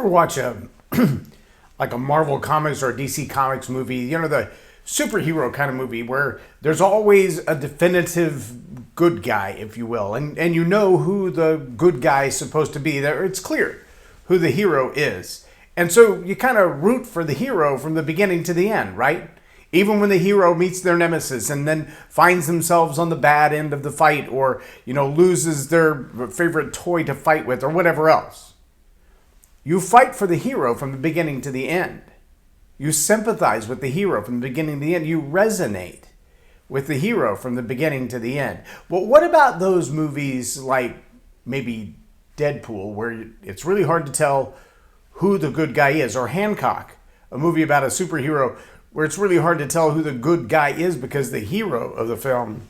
ever watch a like a Marvel Comics or a DC Comics movie, you know, the superhero kind of movie where there's always a definitive good guy, if you will, and you know who the good guy is supposed to be. There, it's clear who the hero is. And so you kind of root for the hero from the beginning to the end, right? Even when the hero meets their nemesis and then finds themselves on the bad end of the fight, or, you know, loses their favorite toy to fight with or whatever else. You fight for the hero from the beginning to the end. You sympathize with the hero from the beginning to the end. You resonate with the hero from the beginning to the end. Well, what about those movies like maybe Deadpool, where it's really hard to tell who the good guy is, or Hancock, a movie about a superhero where it's really hard to tell who the good guy is because the hero of the film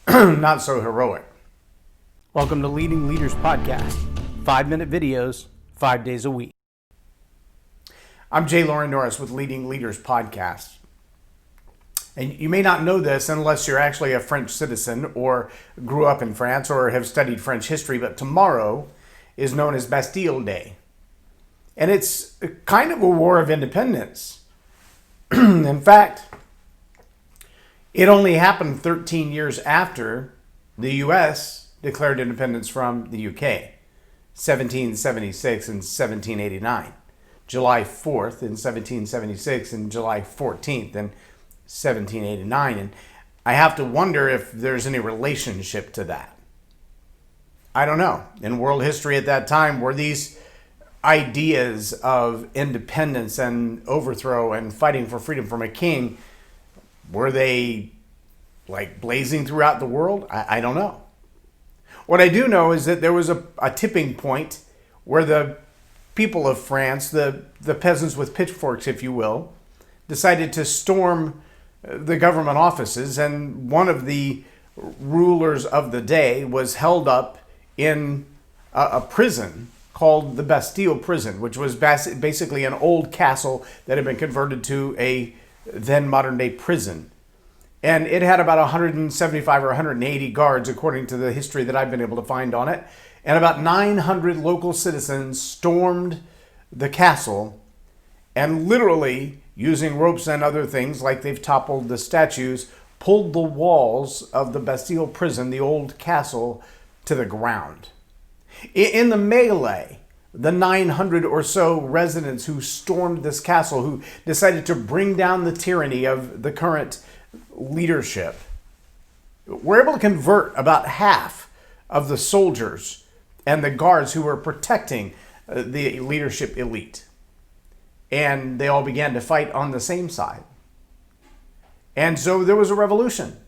not so heroic. Welcome to Leading Leaders Podcast. 5-minute videos, 5 days a week. I'm Loren Norris with Leading Leaders Podcast. And you may not know this unless you're actually a French citizen or grew up in France or have studied French history, but tomorrow is known as Bastille Day. And it's kind of a war of independence. In fact, it only happened 13 years after the U.S. declared independence from the U.K., 1776 and 1789. July 4th in 1776 and July 14th in 1789. And I have to wonder if there's any relationship to that. I don't know. In world history at that time, were these ideas of independence and overthrow and fighting for freedom from a king, were they like blazing throughout the world? I don't know. What I do know is that there was a tipping point where the people of France, the peasants with pitchforks, if you will, decided to storm the government offices, and one of the rulers of the day was held up in a prison called the Bastille prison, which was basically an old castle that had been converted to a then modern day prison. And it had about 175 or 180 guards, according to the history that I've been able to find on it. And about 900 local citizens stormed the castle and literally, using ropes and other things like they've toppled the statues, pulled the walls of the Bastille prison, the old castle, to the ground. In the melee, the 900 or so residents who stormed this castle, who decided to bring down the tyranny of the current leadership, were able to convert about half of the soldiers and the guards who were protecting the leadership elite. And they all began to fight on the same side. And so there was a revolution.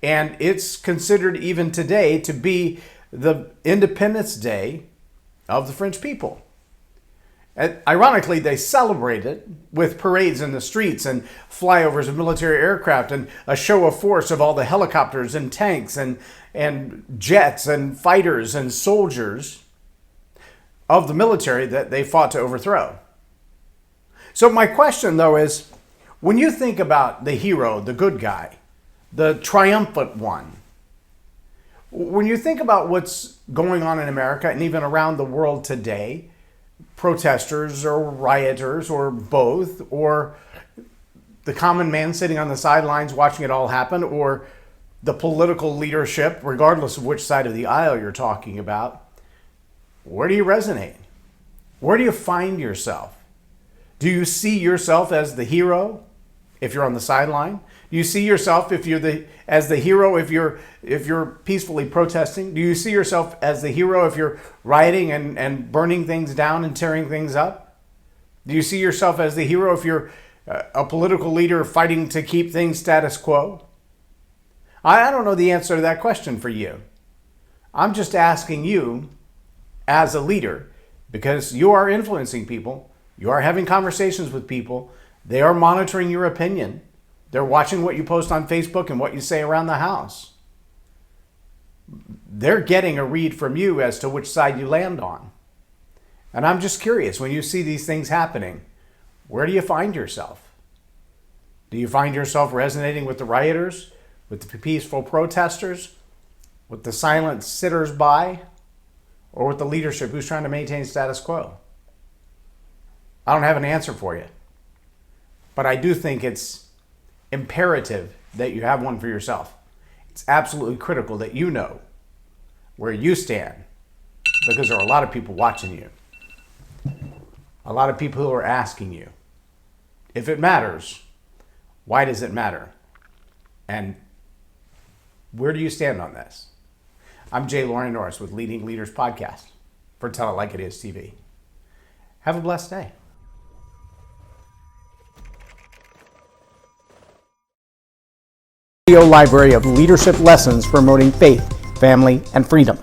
And it's considered even today to be the Independence Day of the French people. And ironically, they celebrate it with parades in the streets and flyovers of military aircraft and a show of force of all the helicopters and tanks and jets and fighters and soldiers of the military that they fought to overthrow. So my question, though, is when you think about the hero, the good guy, the triumphant one, when you think about what's going on in America and even around the world today, protesters or rioters or both, or the common man sitting on the sidelines watching it all happen, or the political leadership, regardless of which side of the aisle you're talking about, where do you resonate? Where do you find yourself? Do you see yourself as the hero if you're on the sideline? Do you see yourself as the hero if you're peacefully protesting? Do you see yourself as the hero if you're rioting and burning things down and tearing things up? Do you see yourself as the hero if you're a political leader fighting to keep things status quo? I don't know the answer to that question for you. I'm just asking you as a leader, because you are influencing people, you are having conversations with people, they are monitoring your opinion. They're watching what you post on Facebook and what you say around the house. They're getting a read from you as to which side you land on. And I'm just curious, when you see these things happening, where do you find yourself? Do you find yourself resonating with the rioters, with the peaceful protesters, with the silent sitters by, or with the leadership who's trying to maintain status quo? I don't have an answer for you. But I do think it's imperative that you have one for yourself. It's absolutely critical that you know where you stand, because there are a lot of people watching you. A lot of people who are asking you, if it matters, why does it matter? And where do you stand on this? I'm Loren Norris with Leading Leaders Podcast for Tell It Like It Is TV. Have a blessed day. Video library of leadership lessons promoting faith, family, and freedom.